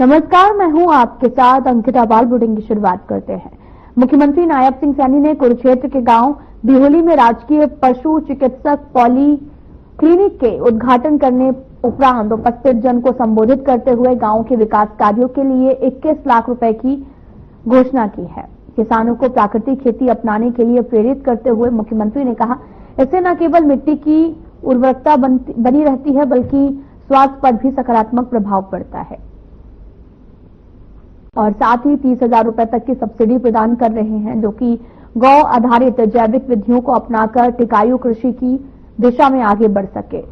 नमस्कार, मैं हूं आपके साथ अंकिता बाल। बुलेटिन की शुरुआत करते हैं। मुख्यमंत्री नायब सिंह सैनी ने कुरुक्षेत्र के गांव बिहोली में राजकीय पशु चिकित्सक पॉली क्लिनिक के उद्घाटन करने उपरांत उपस्थित जन को संबोधित करते हुए गांव के विकास कार्यों के लिए 21 लाख रुपए की घोषणा की है। किसानों को प्राकृतिक खेती अपनाने के लिए प्रेरित करते हुए मुख्यमंत्री ने कहा, इससे न केवल मिट्टी की उर्वरकता बनी रहती है बल्कि स्वास्थ्य पर भी सकारात्मक प्रभाव पड़ता है और साथ ही 30,000 रुपए तक की सब्सिडी प्रदान कर रहे हैं, जो कि गौ आधारित जैविक विधियों को अपनाकर टिकाऊ कृषि की दिशा में आगे बढ़ सके।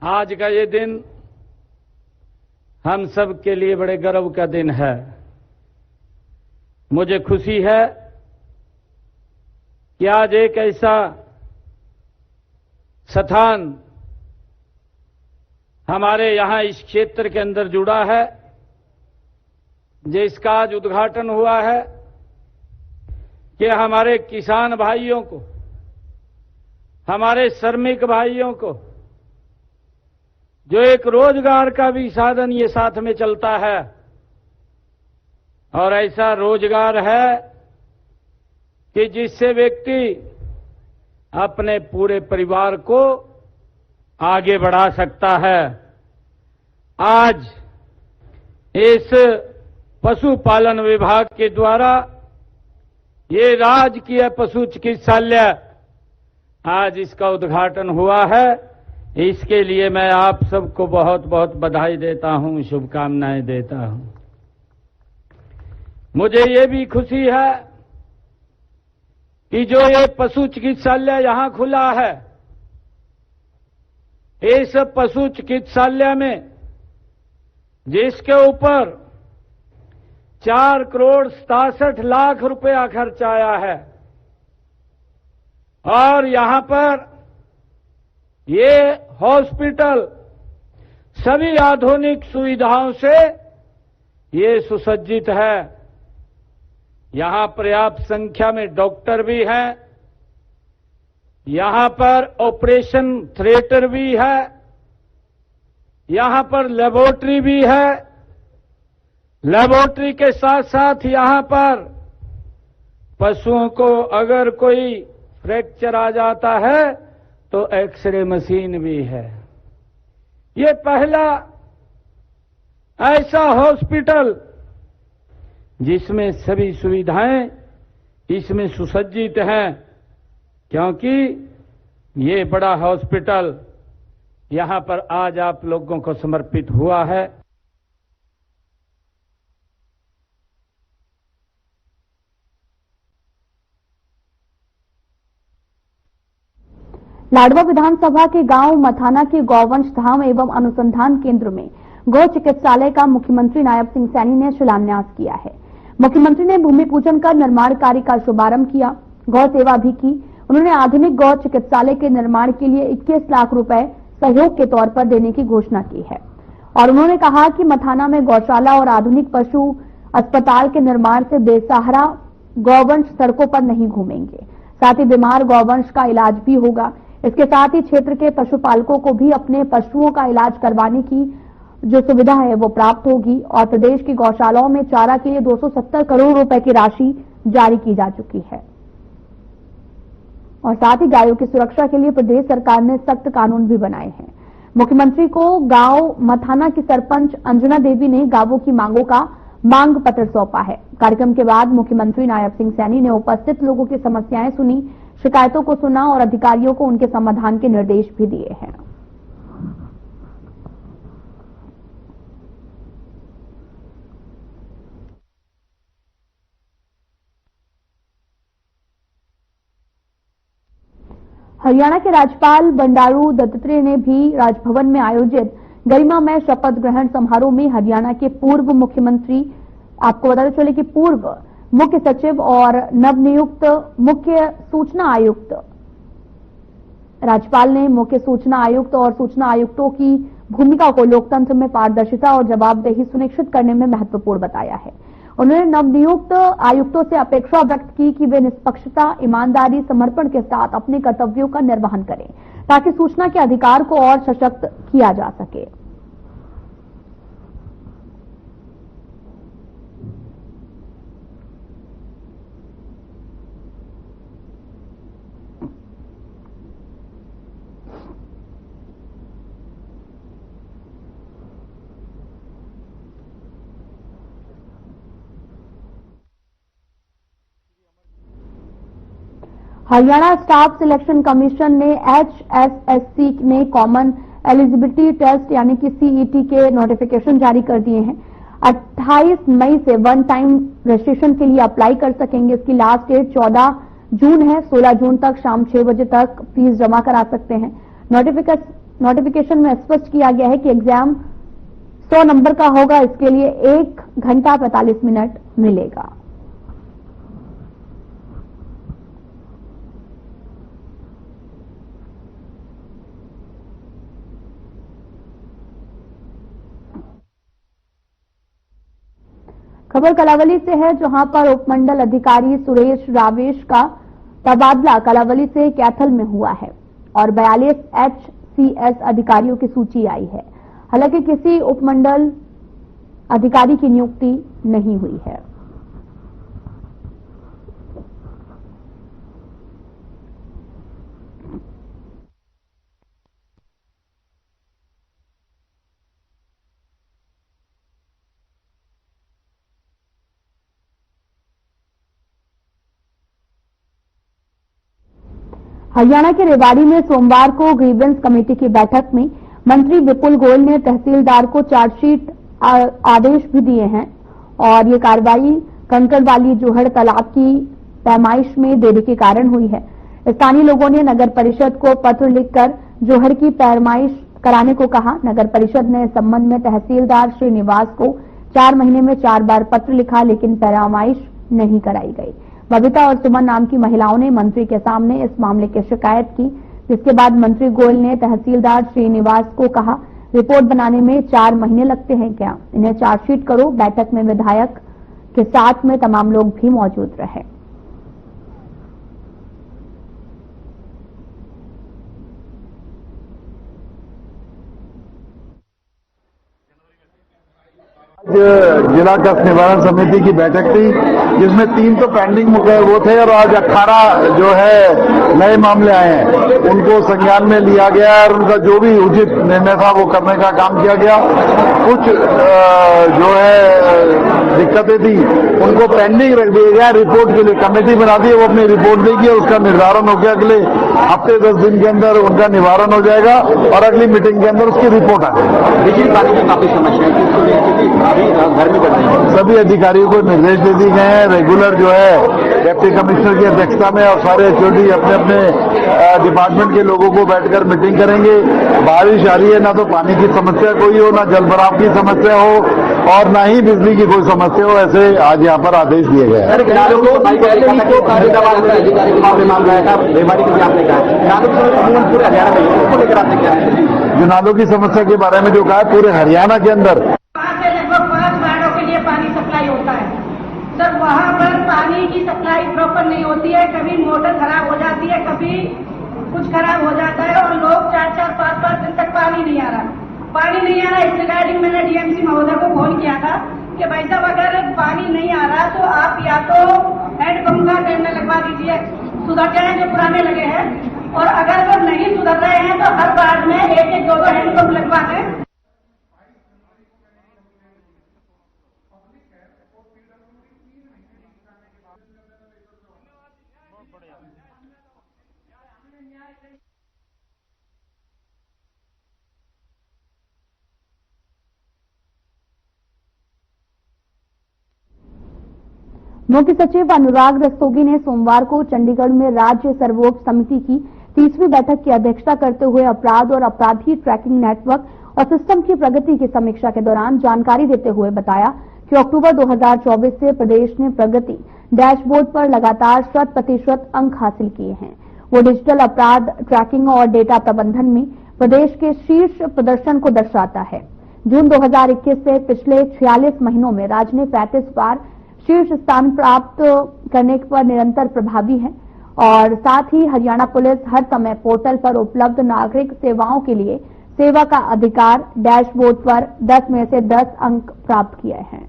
आज का ये दिन हम सब के लिए बड़े गर्व का दिन है। मुझे खुशी है कि आज एक ऐसा स्थान हमारे यहां इस क्षेत्र के अंदर जुड़ा है जिसका आज उद्घाटन हुआ है कि हमारे किसान भाइयों को, हमारे श्रमिक भाइयों को जो एक रोजगार का भी साधन ये साथ में चलता है और ऐसा रोजगार है कि जिससे व्यक्ति अपने पूरे परिवार को आगे बढ़ा सकता है। आज इस पशुपालन विभाग के द्वारा ये राजकीय पशु चिकित्सालय आज इसका उद्घाटन हुआ है। इसके लिए मैं आप सबको बहुत बहुत बधाई देता हूं, शुभकामनाएं देता हूं। मुझे ये भी खुशी है कि जो ये पशु चिकित्सालय यहां खुला है, इस पशु चिकित्सालय में जिसके ऊपर 4,67,00,000 रुपया खर्च आया है और यहां पर ये हॉस्पिटल सभी आधुनिक सुविधाओं से ये सुसज्जित है। यहां पर्याप्त संख्या में डॉक्टर भी हैं, यहां पर ऑपरेशन थिएटर भी है, यहां पर लेबोरेटरी भी है। लेबोरेटरी के साथ साथ यहां पर पशुओं को अगर कोई फ्रैक्चर आ जाता है तो एक्सरे मशीन भी है। ये पहला ऐसा हॉस्पिटल जिसमें सभी सुविधाएं इसमें सुसज्जित हैं, क्योंकि ये बड़ा हॉस्पिटल यहां पर आज आप लोगों को समर्पित हुआ है। लाडवा विधानसभा के गांव मथाना के गौवंश धाम एवं अनुसंधान केंद्र में गौ चिकित्सालय का मुख्यमंत्री नायब सिंह सैनी ने शिलान्यास किया है। मुख्यमंत्री ने भूमि पूजन कर निर्माण कार्य का शुभारंभ किया, गौ सेवा भी की। उन्होंने आधुनिक गौ चिकित्सालय के निर्माण के लिए 21 लाख रुपए सहयोग के तौर पर देने की घोषणा की है और उन्होंने कहा कि मथाना में गौशाला और आधुनिक पशु अस्पताल के निर्माण से बेसहारा गौवंश सड़कों पर नहीं घूमेंगे, साथ ही बीमार गौवंश का इलाज भी होगा। इसके साथ ही क्षेत्र के पशुपालकों को भी अपने पशुओं का इलाज करवाने की जो सुविधा है वो प्राप्त होगी और प्रदेश की गौशालाओं में चारा के लिए 270 करोड़ रुपए की राशि जारी की जा चुकी है और साथ ही गायों की सुरक्षा के लिए प्रदेश सरकार ने सख्त कानून भी बनाए हैं। मुख्यमंत्री को गांव मथाना की सरपंच अंजना देवी ने गांवों की मांगों का मांग पत्र सौंपा है। कार्यक्रम के बाद मुख्यमंत्री नायब सिंह सैनी ने उपस्थित लोगों की समस्याएं सुनी, शिकायतों को सुना और अधिकारियों को उनके समाधान के निर्देश भी दिए हैं। हरियाणा के राज्यपाल बंडारू दत्तात्रेय ने भी राजभवन में आयोजित गरिमामय शपथ ग्रहण समारोह में हरियाणा के पूर्व मुख्यमंत्री, आपको बताते चले कि पूर्व मुख्य सचिव और नवनियुक्त मुख्य सूचना आयुक्त, राज्यपाल ने मुख्य सूचना आयुक्त और सूचना आयुक्तों की भूमिका को लोकतंत्र में पारदर्शिता और जवाबदेही सुनिश्चित करने में महत्वपूर्ण बताया है। उन्होंने नवनियुक्त आयुक्तों से अपेक्षा व्यक्त की कि वे निष्पक्षता, ईमानदारी, समर्पण के साथ अपने कर्तव्यों का निर्वहन करें ताकि सूचना के अधिकार को और सशक्त किया जा सके। हरियाणा स्टाफ सिलेक्शन कमीशन ने HSSC में कॉमन एलिजिबिलिटी टेस्ट यानी कि CET के नोटिफिकेशन जारी कर दिए हैं। 28 मई से वन टाइम रजिस्ट्रेशन के लिए अप्लाई कर सकेंगे। इसकी लास्ट डेट 14 जून है। 16 जून तक शाम 6 बजे तक फीस जमा करा सकते हैं। नोटिफिकेशन में स्पष्ट किया गया है कि एग्जाम 100 नंबर का होगा। इसके लिए 1 घंटा 45 मिनट मिलेगा। खबर कलावली से है, जहां पर उपमंडल अधिकारी सुरेश रावेश का तबादला कलावली से कैथल में हुआ है और 42 HCS अधिकारियों की सूची आई है। हालांकि किसी उपमंडल अधिकारी की नियुक्ति नहीं हुई है। हरियाणा के रेवाड़ी में सोमवार को ग्रीवेंस कमेटी की बैठक में मंत्री विपुल गोयल ने तहसीलदार को चार्जशीट आदेश भी दिए हैं और ये कार्रवाई कंकड़वाली जोहड़ तालाब की पैमाइश में देरी के कारण हुई है। स्थानीय लोगों ने नगर परिषद को पत्र लिखकर जोहड़ की पैमाइश कराने को कहा। नगर परिषद ने इस संबंध में तहसीलदार श्रीनिवास को 4 महीने में 4 बार पत्र लिखा, लेकिन पैमाइश नहीं कराई गई। बबीता और सुमन नाम की महिलाओं ने मंत्री के सामने इस मामले की शिकायत की, जिसके बाद मंत्री गोयल ने तहसीलदार श्रीनिवास को कहा, रिपोर्ट बनाने में 4 महीने लगते हैं क्या? इन्हें चार्जशीट करो। बैठक में विधायक के साथ में तमाम लोग भी मौजूद रहे। जिला कष्ट निवारण समिति की बैठक थी, जिसमें 3 तो पेंडिंग वो थे और आज 18 जो है नए मामले आए हैं, उनको संज्ञान में लिया गया और उनका जो भी उचित निर्णय था वो करने का काम किया गया। कुछ जो है दिक्कतें थी उनको पेंडिंग रख दिया गया। रिपोर्ट के लिए कमेटी बना दी, वो अपनी रिपोर्ट देगी और उसका निर्धारण हो गया। अगले हफ्ते 10 दिन के अंदर उनका निवारण हो जाएगा और अगली मीटिंग के अंदर उसकी रिपोर्ट आ जाएगी। बिजली पानी की काफी समस्या है, घर में कर रही सभी अधिकारियों को निर्देश दे दिए गए हैं। रेगुलर जो है डिप्टी कमिश्नर की अध्यक्षता में और सारे एचओडी अपने अपने डिपार्टमेंट के लोगों को बैठकर मीटिंग करेंगे। बारिश आ रही है, ना तो पानी की समस्या कोई हो, ना जल भराव की समस्या हो और ना ही बिजली की कोई समस्या हो, ऐसे आज यहाँ पर आदेश दिए गए हैं। जो नालों की समस्या के बारे में जो कहा पूरे हरियाणा के अंदर सर वहाँ पर पानी की सप्लाई प्रॉपर नहीं होती है। कभी मोटर खराब हो जाती है, कभी कुछ खराब हो जाता है और लोग 4-4, 5-5 दिन तक पानी नहीं आ रहा। इस रिगार्डिंग मैंने डीएमसी महोदय को फोन किया था कि भाई साहब अगर पानी नहीं आ रहा तो आप या तो हैंडपंप का टेंडर लगवा दीजिए, सुधर जाए जो पुराने लगे हैं, और अगर वो नहीं सुधर रहे हैं तो हर वार्ड में 1-1, 2-2 हैंडपंप लगवा दें। मुख्य सचिव अनुराग रस्तोगी ने सोमवार को चंडीगढ़ में राज्य सर्वोच्च समिति की 30वीं बैठक की अध्यक्षता करते हुए अपराध और अपराधी ट्रैकिंग नेटवर्क और सिस्टम की प्रगति की समीक्षा के दौरान जानकारी देते हुए बताया कि अक्टूबर 2024 से प्रदेश ने प्रगति डैशबोर्ड पर लगातार 100% अंक हासिल किए हैं। वो डिजिटल अपराध ट्रैकिंग और डेटा प्रबंधन में प्रदेश के शीर्ष प्रदर्शन को दर्शाता है। जून 2021 से पिछले 46 महीनों में राज्य ने 35 बार शीर्ष स्थान प्राप्त करने पर निरंतर प्रभावी है और साथ ही हरियाणा पुलिस हर समय पोर्टल पर उपलब्ध नागरिक सेवाओं के लिए सेवा का अधिकार डैशबोर्ड पर 10 में से 10 अंक प्राप्त किए हैं।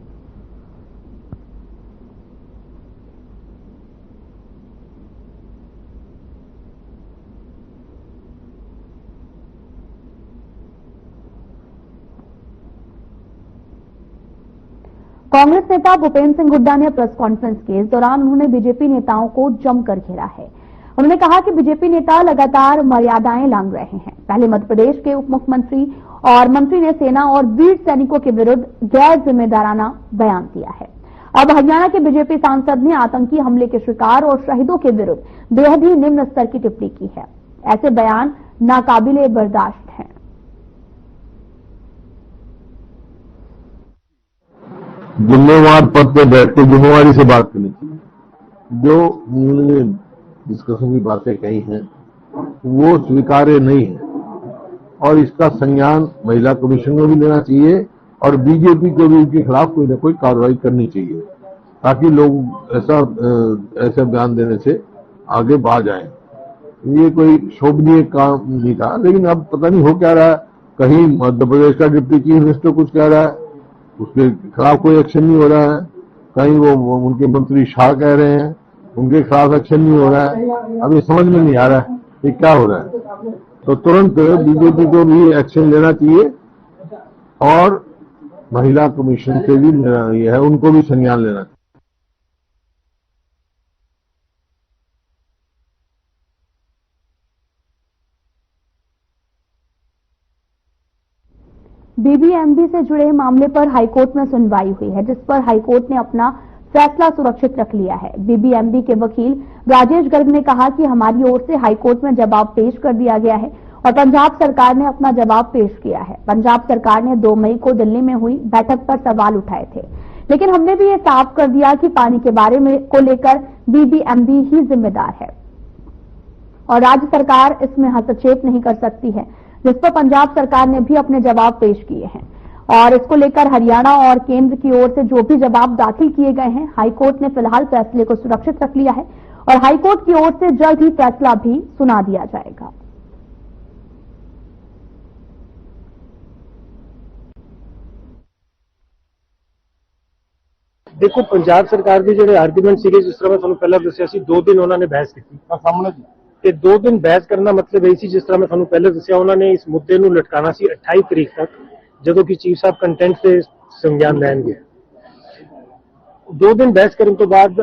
कांग्रेस नेता भूपेंद्र सिंह हुड्डा ने प्रेस कॉन्फ्रेंस के इस दौरान उन्होंने बीजेपी नेताओं को जमकर घेरा है। उन्होंने कहा कि बीजेपी नेता लगातार मर्यादाएं लांघ रहे हैं। पहले मध्य प्रदेश के उप मुख्यमंत्री और मंत्री ने सेना और वीर सैनिकों के विरुद्ध गैर जिम्मेदाराना बयान दिया है। अब हरियाणा के बीजेपी सांसद ने आतंकी हमले के शिकार और शहीदों के विरुद्ध बेहद ही निम्न स्तर की टिप्पणी की है। ऐसे बयान नाकाबिले बर्दाश्त हैं। जिम्मेवार पद पर बैठ के जिम्मेवारी से बात करनी चाहिए। जो उन्होंने डिस्कशन की बातें कही हैं वो स्वीकार्य नहीं है और इसका संज्ञान महिला कमीशन को भी लेना चाहिए और बीजेपी को भी उनके खिलाफ कोई न कोई कार्रवाई करनी चाहिए ताकि लोग ऐसा बयान देने से आगे बढ़ जाएं। ये कोई शोभनीय काम नहीं था, लेकिन अब पता नहीं हो क्या रहा है। कहीं मध्य प्रदेश का डिप्टी चीफ मिनिस्टर कुछ कह रहा है, उसके खिलाफ कोई एक्शन नहीं हो रहा है। कहीं वो उनके मंत्री शाह कह रहे हैं, उनके खिलाफ एक्शन नहीं हो रहा है। अब ये समझ में नहीं आ रहा है कि क्या हो रहा है। तो तुरंत बीजेपी को भी एक्शन लेना चाहिए और महिला कमीशन से भी ये है उनको भी संज्ञान लेना चाहिए। बीबीएमबी से जुड़े मामले पर हाईकोर्ट में सुनवाई हुई है, जिस पर हाईकोर्ट ने अपना फैसला सुरक्षित रख लिया है। बीबीएमबी के वकील राजेश गर्ग ने कहा कि हमारी ओर से हाईकोर्ट में जवाब पेश कर दिया गया है और पंजाब सरकार ने अपना जवाब पेश किया है। पंजाब सरकार ने 2 मई को दिल्ली में हुई बैठक पर सवाल उठाए थे, लेकिन हमने भी ये साफ कर दिया कि पानी के बारे में को लेकर बीबीएमबी ही जिम्मेदार है और राज्य सरकार इसमें हस्तक्षेप नहीं कर सकती है, जिस पर पंजाब सरकार ने भी अपने जवाब पेश किए हैं और इसको लेकर हरियाणा और केंद्र की ओर से जो भी जवाब दाखिल किए गए हैं, हाईकोर्ट ने फिलहाल फैसले को सुरक्षित रख लिया है और हाईकोर्ट की ओर से जल्द ही फैसला भी सुना दिया जाएगा। देखो, पंजाब सरकार के जो आर्गूमेंट सीगे, जिस तरह मैं ਤੁਹਾਨੂੰ ਪਹਿਲਾਂ ਦੱਸਿਆ ਸੀ 2 दिन उन्होंने बहस की सामने ਤੇ 2 दिन बहस करना मतलब यही ਸੀ, जिस तरह मैं ਤੁਹਾਨੂੰ ਪਹਿਲਾਂ ਦੱਸਿਆ उन्होंने इस मुद्दे ਨੂੰ लटकाना ਸੀ 28 तरीक तक, ਜਦੋਂ कि चीफ साहब कंटेंट से संज्ञान ਲੈਣਗੇ। 2 दिन बहस करने तो बाद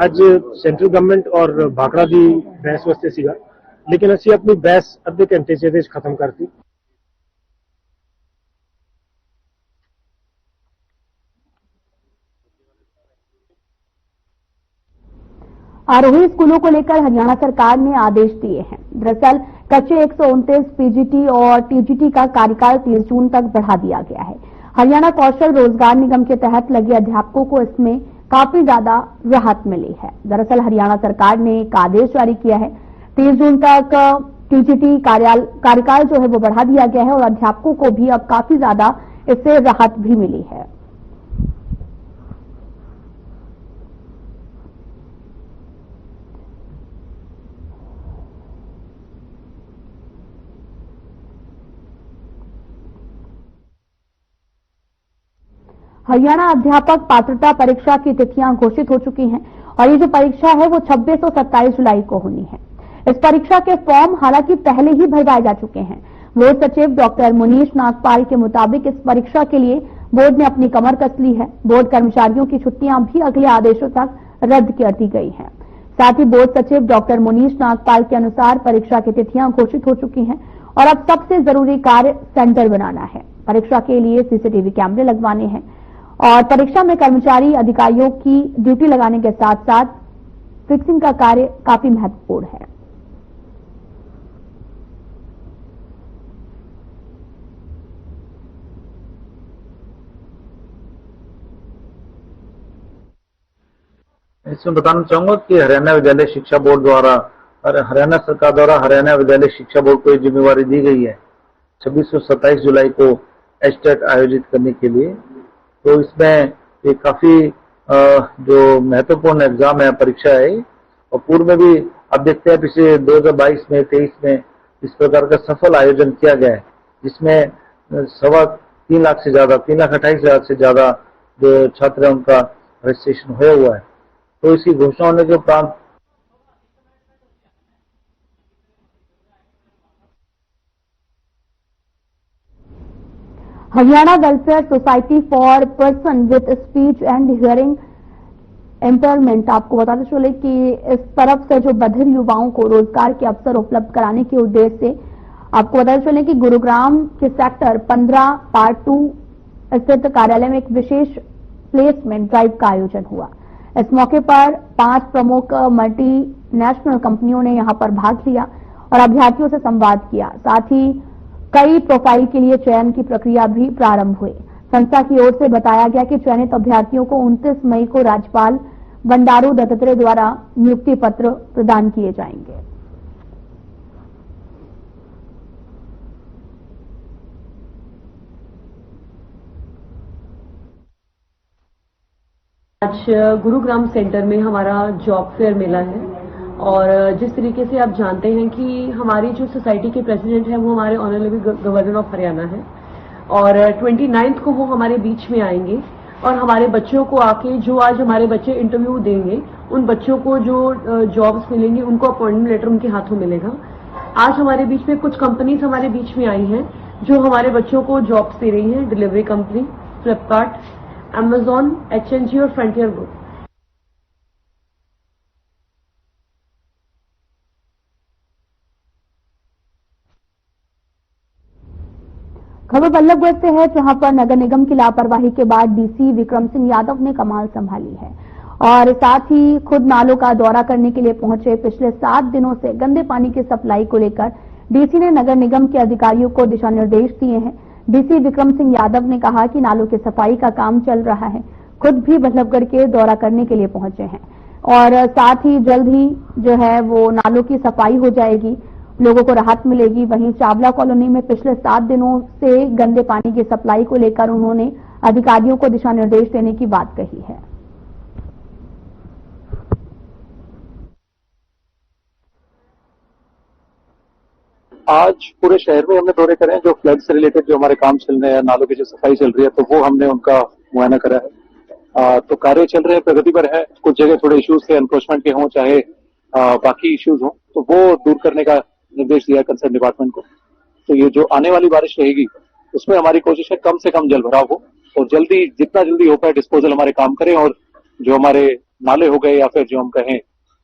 ਅੱਜ सेंट्रल गवर्नमेंट और भाखड़ा ਦੀ बहस वास्ते ਸੀਗਾ, लेकिन ਅਸੀਂ अपनी बहस ਅੱਧੇ ਘੰਟੇ ਚ ਇਹਦੇ ਚ ਖਤਮ ਕਰਤੀ। आरोही स्कूलों को लेकर हरियाणा सरकार ने आदेश दिए हैं। दरअसल कच्चे 129 पीजीटी और टीजीटी का कार्यकाल 30 जून तक बढ़ा दिया गया है। हरियाणा कौशल रोजगार निगम के तहत लगे अध्यापकों को इसमें काफी ज्यादा राहत मिली है। दरअसल हरियाणा सरकार ने एक आदेश जारी किया है, 30 जून तक टीजीटी कार्यकाल जो है वो बढ़ा दिया गया है और अध्यापकों को भी अब काफी ज्यादा इससे राहत भी मिली है। हरियाणा अध्यापक पात्रता परीक्षा की तिथियां घोषित हो चुकी हैं और ये जो परीक्षा है वो 26 और 27 जुलाई को होनी है। इस परीक्षा के फॉर्म हालांकि पहले ही भरवाए जा चुके हैं। बोर्ड सचिव डॉक्टर मुनीश नागपाल के मुताबिक इस परीक्षा के लिए बोर्ड ने अपनी कमर कस ली है। बोर्ड कर्मचारियों की छुट्टियां भी अगले आदेशों तक रद्द कर दी गई हैं। साथ ही बोर्ड सचिव डॉक्टर मुनीश नागपाल के अनुसार परीक्षा की तिथियां घोषित हो चुकी हैं और अब सबसे जरूरी कार्य सेंटर बनाना है। परीक्षा के लिए सीसीटीवी कैमरे लगवाने हैं और परीक्षा में कर्मचारी अधिकारियों की ड्यूटी लगाने के साथ साथ फिक्सिंग का कार्य काफी महत्वपूर्ण है। इसमें बताना चाहूंगा कि हरियाणा विद्यालय शिक्षा बोर्ड द्वारा और हरियाणा सरकार द्वारा हरियाणा विद्यालय शिक्षा बोर्ड को जिम्मेवारी दी गई है 26 और 27 जुलाई को एचटेट आयोजित करने के लिए। तो इसमें ये काफी जो महत्वपूर्ण एग्जाम है, परीक्षा है, और पूर्व में भी अब देखते हैं पिछले 2022 में 23 में इस प्रकार का सफल आयोजन किया गया है, जिसमें 3.25 लाख से ज्यादा 3,28,000 से ज्यादा जो छात्र है उनका रजिस्ट्रेशन होया हुआ है। तो इसकी घोषणा होने के उपरांत Haryana welfare society for person with speech and hearing empowerment, आपको बताते चले कि इस तरफ से जो बधिर युवाओं को रोजगार के अवसर उपलब्ध कराने के उद्देश्य से आपको बताते चले कि गुरुग्राम के सेक्टर 15 पार्ट 2 स्थित कार्यालय में एक विशेष प्लेसमेंट ड्राइव का आयोजन हुआ। इस मौके पर 5 प्रमुख मल्टीनेशनल कंपनियों ने यहां पर भाग लिया और अभ्यर्थियों से संवाद किया। साथ ही कई प्रोफाइल के लिए चयन की प्रक्रिया भी प्रारंभ हुई। संस्था की ओर से बताया गया कि चयनित अभ्यर्थियों को 29 मई को राज्यपाल बंडारू दत्तात्रेय द्वारा नियुक्ति पत्र प्रदान किए जाएंगे। आज गुरुग्राम सेंटर में हमारा जॉब फेयर मेला है और जिस तरीके से आप जानते हैं कि हमारी जो सोसाइटी के प्रेसिडेंट है वो हमारे ऑनरेबल गवर्नर ऑफ हरियाणा है और 29 को वो हमारे बीच में आएंगे और हमारे बच्चों को आके जो आज हमारे बच्चे इंटरव्यू देंगे उन बच्चों को जो जॉब्स मिलेंगी उनको अपॉइंटमेंट लेटर उनके हाथों मिलेगा। आज हमारे बीच में कुछ कंपनीज हमारे बीच में आई हैं जो हमारे बच्चों को जॉब्स दे रही हैं। Delivery company, Flipkart, Amazon, HNG और फ्रंटियर ग्रुप। खबर बल्लभगढ़ से है, जहां पर नगर निगम की लापरवाही के बाद डीसी विक्रम सिंह यादव ने कमाल संभाली है और साथ ही खुद नालों का दौरा करने के लिए पहुंचे। पिछले 7 दिनों से गंदे पानी की सप्लाई को लेकर डीसी ने नगर निगम के अधिकारियों को दिशा निर्देश दिए हैं। डीसी विक्रम सिंह यादव ने कहा कि नालों की सफाई का काम चल रहा है, खुद भी बल्लभगढ़ के दौरा करने के लिए पहुंचे हैं और साथ ही जल्द ही जो है वो नालों की सफाई हो जाएगी, लोगों को राहत मिलेगी। वहीं चावला कॉलोनी में पिछले 7 दिनों से गंदे पानी की सप्लाई को लेकर उन्होंने अधिकारियों को दिशा निर्देश देने की बात कही है। आज पूरे शहर में हमने दौरे करे हैं, जो फ्लड से रिलेटेड जो हमारे काम चल रहे हैं, नालों की जो सफाई चल रही है, तो वो हमने उनका मुआयना करा है। तो कार्य चल रहे हैं, प्रगति पर है। कुछ जगह थोड़े इश्यूज थे, एनक्रोचमेंट के हों चाहे बाकी इश्यूज हों, तो वो दूर करने का निर्देश दिया कंसर्न डिपार्टमेंट को। तो ये जो आने वाली बारिश रहेगी उसमें हमारी कोशिश है कम से कम जल भराव हो और जल्दी जितना जल्दी हो पाए डिस्पोजल हमारे काम करें और जो हमारे नाले हो गए या फिर जो हम कहें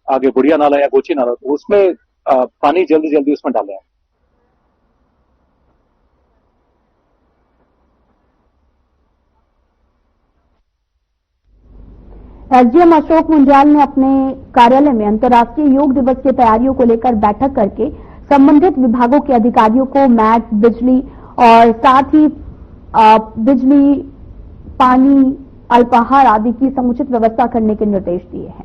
आगे बुढ़िया नाला या गोची नाला, तो उसमें पानी जल्दी जल्दी उसमें डालें। एसडीएम अशोक मुंजाल ने अपने कार्यालय में अंतर्राष्ट्रीय योग दिवस की तैयारियों को लेकर बैठक करके संबंधित विभागों के अधिकारियों को मैट, बिजली और साथ ही बिजली, पानी, अल्पाहार आदि की समुचित व्यवस्था करने के निर्देश दिए हैं।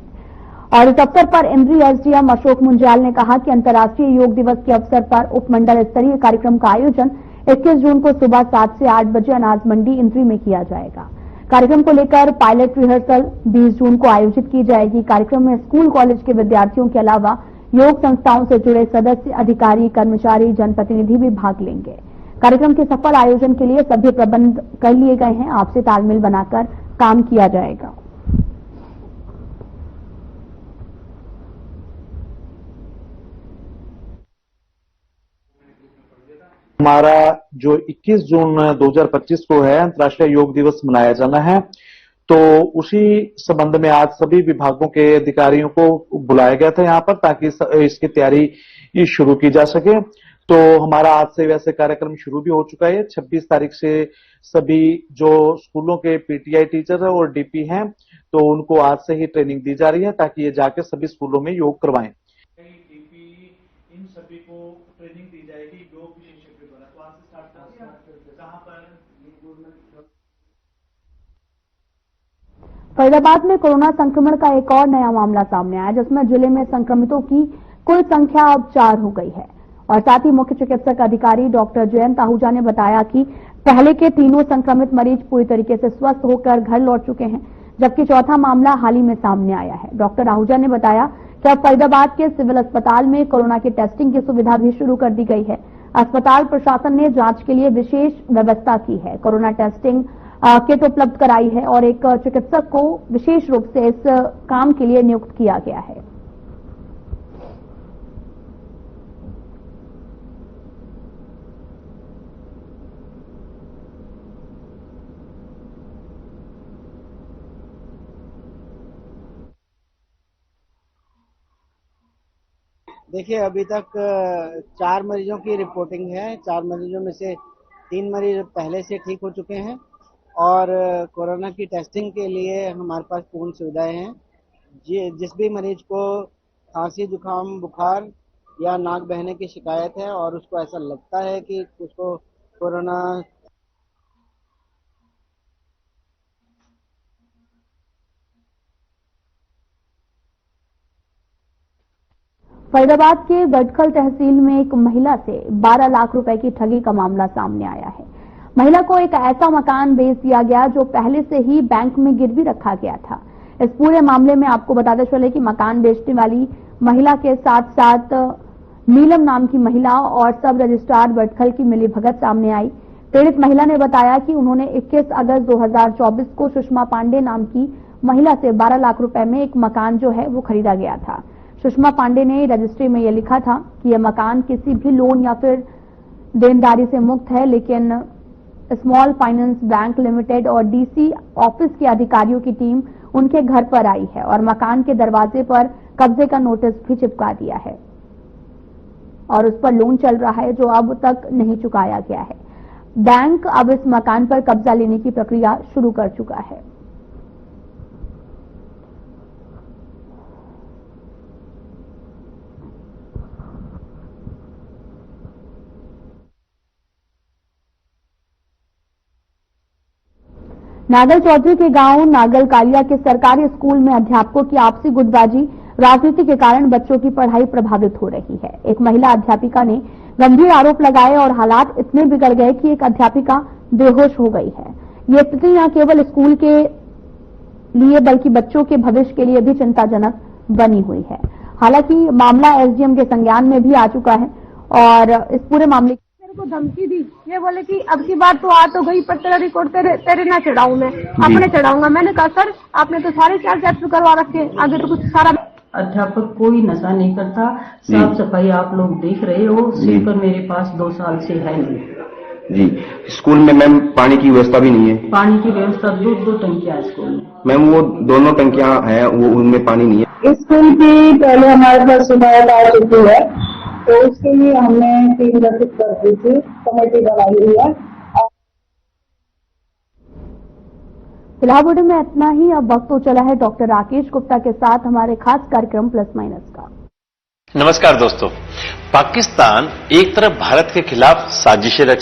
और इस अवसर पर इंद्री एसडीएम अशोक मुंजाल ने कहा कि अंतर्राष्ट्रीय योग दिवस के अवसर पर उपमंडल स्तरीय कार्यक्रम का आयोजन 21 जून को सुबह 7 से 8 बजे अनाज मंडी इंद्री में किया जाएगा। कार्यक्रम को लेकर पायलट रिहर्सल 20 जून को आयोजित की जाएगी। कार्यक्रम में स्कूल कॉलेज के विद्यार्थियों के अलावा योग संस्थाओं से जुड़े सदस्य, अधिकारी, कर्मचारी, जनप्रतिनिधि भी भाग लेंगे। कार्यक्रम के सफल आयोजन के लिए सभी प्रबंध कर लिए गए हैं। आपसी तालमेल बनाकर काम किया जाएगा। हमारा जो 21 जून 2025 को है अंतर्राष्ट्रीय योग दिवस मनाया जाना है, तो उसी संबंध में आज सभी विभागों के अधिकारियों को बुलाया गया था यहाँ पर ताकि इसकी तैयारी शुरू की जा सके। तो हमारा आज से वैसे कार्यक्रम शुरू भी हो चुका है। 26 तारीख से सभी जो स्कूलों के पीटीआई टीचर है और डीपी हैं, तो उनको आज से ही ट्रेनिंग दी जा रही है ताकि ये जाके सभी स्कूलों में योग करवाएं। इन सभी को ट्रेनिंग दी जाएगी योग विशेषज्ञ द्वारा। तो आज से स्टार्ट जहां पर फरीदाबाद में कोरोना संक्रमण का एक और नया मामला सामने आया, जिसमें जिले में संक्रमितों की कुल संख्या अब 4 हो गई है। और साथ ही मुख्य चिकित्सक अधिकारी डॉक्टर जयंत आहूजा ने बताया कि पहले के तीनों संक्रमित मरीज पूरी तरीके से स्वस्थ होकर घर लौट चुके हैं, जबकि चौथा मामला हाल ही में सामने आया है। डॉक्टर आहूजा ने बताया कि अब फरीदाबाद के सिविल अस्पताल में कोरोना की टेस्टिंग की सुविधा भी शुरू कर दी गई है। अस्पताल प्रशासन ने जांच के लिए विशेष व्यवस्था की है। कोरोना टेस्टिंग किट उपलब्ध कराई है और एक चिकित्सक को विशेष रूप से इस काम के लिए नियुक्त किया गया है। देखिए, अभी तक 4 मरीजों की रिपोर्टिंग है। 4 मरीजों में से 3 मरीज पहले से ठीक हो चुके हैं और कोरोना की टेस्टिंग के लिए हमारे पास पूर्ण सुविधाएं हैं। जिस भी मरीज को खांसी, जुकाम, बुखार या नाक बहने की शिकायत है और उसको ऐसा लगता है कि उसको कोरोना फरीदाबाद के गटखल तहसील में एक महिला से 12 लाख रुपए की ठगी का मामला सामने आया है। महिला को एक ऐसा मकान बेच दिया गया जो पहले से ही बैंक में गिरवी रखा गया था। इस पूरे मामले में आपको बताते चले कि मकान बेचने वाली महिला के साथ साथ नीलम नाम की महिला और सब रजिस्ट्रार गटखल की मिलीभगत सामने आई। पीड़ित महिला ने बताया कि उन्होंने 21 अगस्त 2024 को सुषमा पांडे नाम की महिला से 12 लाख रुपए में एक मकान जो है वो खरीदा गया था। सुषमा पांडे ने रजिस्ट्री में यह लिखा था कि यह मकान किसी भी लोन या फिर देनदारी से मुक्त है, लेकिन स्मॉल फाइनेंस बैंक लिमिटेड और डीसी ऑफिस के अधिकारियों की टीम उनके घर पर आई है और मकान के दरवाजे पर कब्जे का नोटिस भी चिपका दिया है और उस पर लोन चल रहा है जो अब तक नहीं चुकाया गया है। बैंक अब इस मकान पर कब्जा लेने की प्रक्रिया शुरू कर चुका है। नागल चौधरी के गांव नागल कालिया के सरकारी स्कूल में अध्यापकों की आपसी गुटबाजी, राजनीति के कारण बच्चों की पढ़ाई प्रभावित हो रही है। एक महिला अध्यापिका ने गंभीर आरोप लगाए और हालात इतने बिगड़ गए कि एक अध्यापिका बेहोश हो गई है। ये स्थिति न केवल स्कूल के लिए बल्कि बच्चों के भविष्य के लिए भी चिंताजनक बनी हुई है। हालांकि मामला एसडीएम के संज्ञान में भी आ चुका है और इस पूरे मामले मेरे को धमकी दी, ये बोले कि अब की बार तो आ तो गई पर तेरा रिकॉर्ड तेरे ना चढ़ाऊं, मैं अपने चढ़ाऊंगा। मैंने कहा सर आपने तो सारे चार्ज करवा रखे, आगे तो कुछ सारा। अध्यापक कोई नशा नहीं करता, साफ सफाई आप लोग देख रहे हो, स्लीपर मेरे पास 2 साल से है नहीं। जी, स्कूल में मैम पानी की व्यवस्था भी नहीं है। पानी की व्यवस्था 2 टंकियां है स्कूल में। मैम वो दोनों टंकियां हैं, वो उनमें पानी नहीं है। स्कूल की पहले हमारे पास शिकायत आ चुकी है तो उसके लिए हमने टीम गठित कर दी थी, कमेटी बनाई हुई है। फिलहाल वीडियो में इतना ही। अब वक्त तो चला है डॉक्टर राकेश गुप्ता के साथ हमारे खास कार्यक्रम प्लस माइनस का। नमस्कार दोस्तों, पाकिस्तान एक तरफ भारत के खिलाफ साजिशें रच